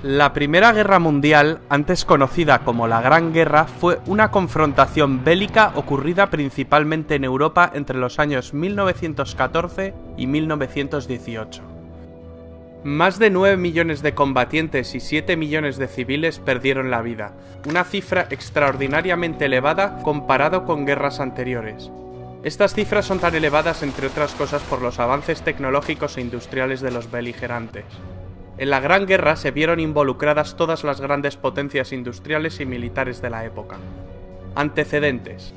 La Primera Guerra Mundial, antes conocida como la Gran Guerra, fue una confrontación bélica ocurrida principalmente en Europa entre los años 1914 y 1918. Más de 9 millones de combatientes y 7 millones de civiles perdieron la vida, una cifra extraordinariamente elevada comparado con guerras anteriores. Estas cifras son tan elevadas, entre otras cosas, por los avances tecnológicos e industriales de los beligerantes. En la Gran Guerra se vieron involucradas todas las grandes potencias industriales y militares de la época. Antecedentes.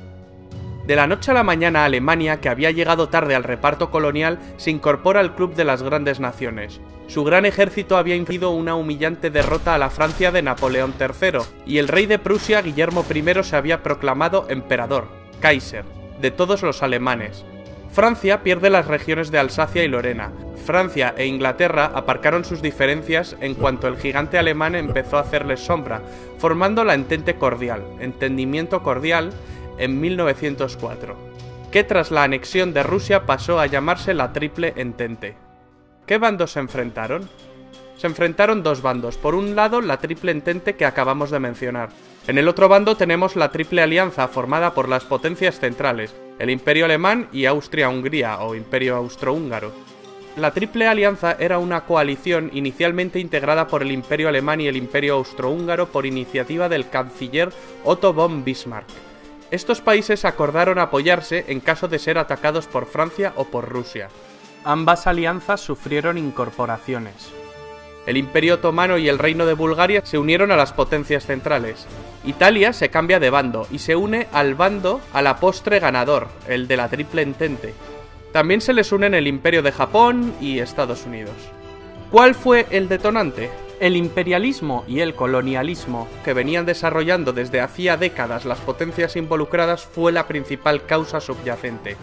De la noche a la mañana, Alemania, que había llegado tarde al reparto colonial, se incorpora al club de las grandes naciones. Su gran ejército había infligido una humillante derrota a la Francia de Napoleón III, y el rey de Prusia, Guillermo I, se había proclamado emperador, Kaiser, de todos los alemanes. Francia pierde las regiones de Alsacia y Lorena. Francia e Inglaterra aparcaron sus diferencias en cuanto el gigante alemán empezó a hacerles sombra, formando la Entente Cordial, Entendimiento Cordial, en 1904, que tras la anexión de Rusia pasó a llamarse la Triple Entente. ¿Qué bandos se enfrentaron? Se enfrentaron dos bandos. Por un lado, la Triple Entente que acabamos de mencionar. En el otro bando tenemos la Triple Alianza, formada por las potencias centrales, el Imperio Alemán y Austria-Hungría, o Imperio Austrohúngaro. La Triple Alianza era una coalición inicialmente integrada por el Imperio Alemán y el Imperio Austrohúngaro por iniciativa del canciller Otto von Bismarck. Estos países acordaron apoyarse en caso de ser atacados por Francia o por Rusia. Ambas alianzas sufrieron incorporaciones. El Imperio Otomano y el Reino de Bulgaria se unieron a las potencias centrales. Italia se cambia de bando y se une al bando a la postre ganador, el de la Triple Entente. También se les unen el Imperio de Japón y Estados Unidos. ¿Cuál fue el detonante? El imperialismo y el colonialismo que venían desarrollando desde hacía décadas las potencias involucradas fue la principal causa subyacente.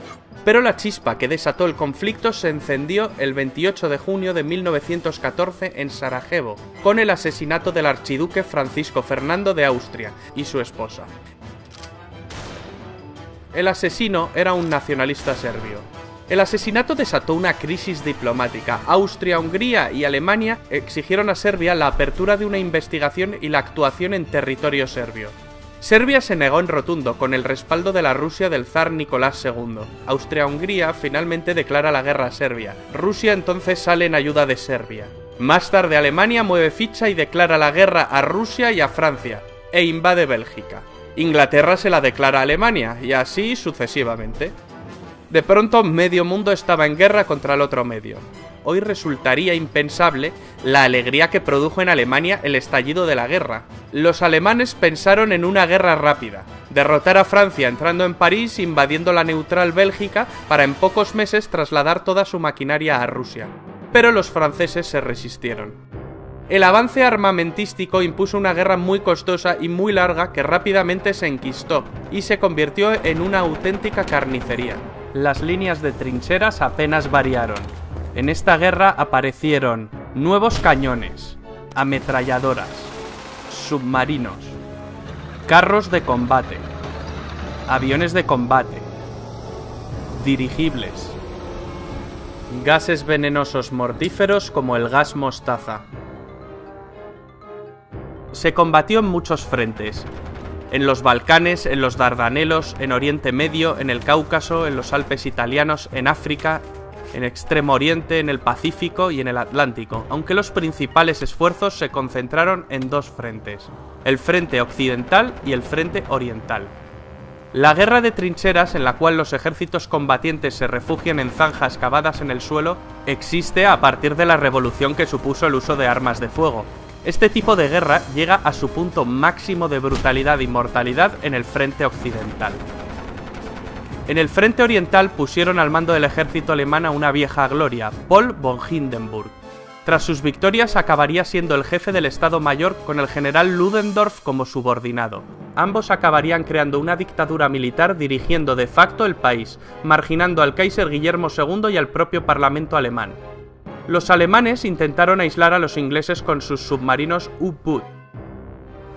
Pero la chispa que desató el conflicto se encendió el 28 de junio de 1914 en Sarajevo, con el asesinato del archiduque Francisco Fernando de Austria y su esposa. El asesino era un nacionalista serbio. El asesinato desató una crisis diplomática. Austria, Hungría y Alemania exigieron a Serbia la apertura de una investigación y la actuación en territorio serbio. Serbia se negó en rotundo, con el respaldo de la Rusia del zar Nicolás II. Austria-Hungría finalmente declara la guerra a Serbia. Rusia entonces sale en ayuda de Serbia. Más tarde Alemania mueve ficha y declara la guerra a Rusia y a Francia, e invade Bélgica. Inglaterra se la declara a Alemania, y así sucesivamente. De pronto, medio mundo estaba en guerra contra el otro medio. Hoy resultaría impensable la alegría que produjo en Alemania el estallido de la guerra. Los alemanes pensaron en una guerra rápida, derrotar a Francia entrando en París, invadiendo la neutral Bélgica, para en pocos meses trasladar toda su maquinaria a Rusia. Pero los franceses se resistieron. El avance armamentístico impuso una guerra muy costosa y muy larga que rápidamente se enquistó y se convirtió en una auténtica carnicería. Las líneas de trincheras apenas variaron. En esta guerra aparecieron nuevos cañones, ametralladoras, submarinos, carros de combate, aviones de combate, dirigibles, gases venenosos mortíferos como el gas mostaza. Se combatió en muchos frentes. En los Balcanes, en los Dardanelos, en Oriente Medio, en el Cáucaso, en los Alpes italianos, en África, en Extremo Oriente, en el Pacífico y en el Atlántico, aunque los principales esfuerzos se concentraron en dos frentes, el frente occidental y el frente oriental. La guerra de trincheras, en la cual los ejércitos combatientes se refugian en zanjas cavadas en el suelo, existe a partir de la revolución que supuso el uso de armas de fuego. Este tipo de guerra llega a su punto máximo de brutalidad y mortalidad en el frente occidental. En el frente oriental pusieron al mando del ejército alemán a una vieja gloria, Paul von Hindenburg. Tras sus victorias acabaría siendo el jefe del Estado Mayor con el general Ludendorff como subordinado. Ambos acabarían creando una dictadura militar dirigiendo de facto el país, marginando al Kaiser Guillermo II y al propio Parlamento alemán. Los alemanes intentaron aislar a los ingleses con sus submarinos U-Boot.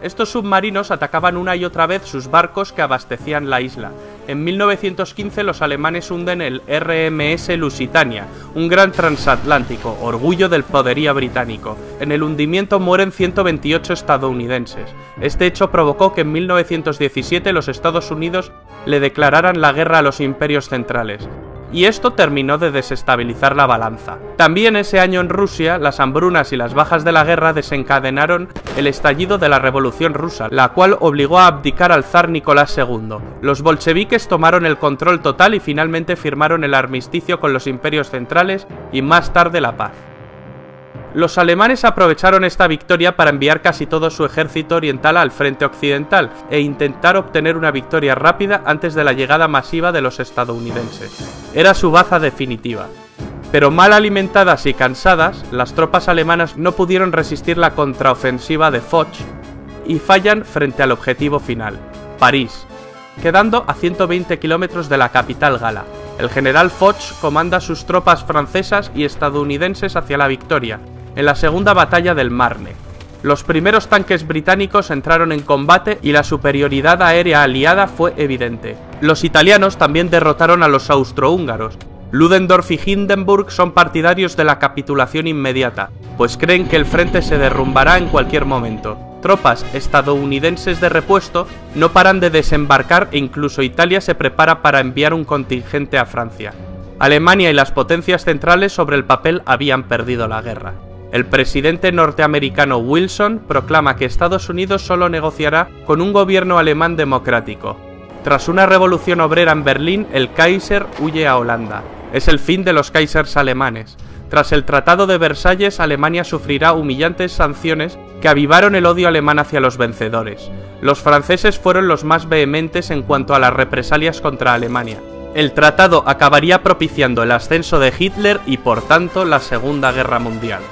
Estos submarinos atacaban una y otra vez sus barcos que abastecían la isla. En 1915 los alemanes hunden el RMS Lusitania, un gran transatlántico, orgullo del poderío británico. En el hundimiento mueren 128 estadounidenses. Este hecho provocó que en 1917 los Estados Unidos le declararan la guerra a los imperios centrales. Y esto terminó de desestabilizar la balanza. También ese año en Rusia, las hambrunas y las bajas de la guerra desencadenaron el estallido de la Revolución Rusa, la cual obligó a abdicar al zar Nicolás II. Los bolcheviques tomaron el control total y finalmente firmaron el armisticio con los imperios centrales y más tarde la paz. Los alemanes aprovecharon esta victoria para enviar casi todo su ejército oriental al frente occidental e intentar obtener una victoria rápida antes de la llegada masiva de los estadounidenses. Era su baza definitiva. Pero mal alimentadas y cansadas, las tropas alemanas no pudieron resistir la contraofensiva de Foch y fallan frente al objetivo final, París, quedando a 120 kilómetros de la capital gala. El general Foch comanda sus tropas francesas y estadounidenses hacia la victoria, en la segunda batalla del Marne. Los primeros tanques británicos entraron en combate y la superioridad aérea aliada fue evidente. Los italianos también derrotaron a los austrohúngaros. Ludendorff y Hindenburg son partidarios de la capitulación inmediata, pues creen que el frente se derrumbará en cualquier momento. Tropas estadounidenses de repuesto no paran de desembarcar e incluso Italia se prepara para enviar un contingente a Francia. Alemania y las potencias centrales sobre el papel habían perdido la guerra. El presidente norteamericano Wilson proclama que Estados Unidos solo negociará con un gobierno alemán democrático. Tras una revolución obrera en Berlín, el Kaiser huye a Holanda. Es el fin de los Kaisers alemanes. Tras el Tratado de Versalles, Alemania sufrirá humillantes sanciones que avivaron el odio alemán hacia los vencedores. Los franceses fueron los más vehementes en cuanto a las represalias contra Alemania. El tratado acabaría propiciando el ascenso de Hitler y, por tanto, la Segunda Guerra Mundial.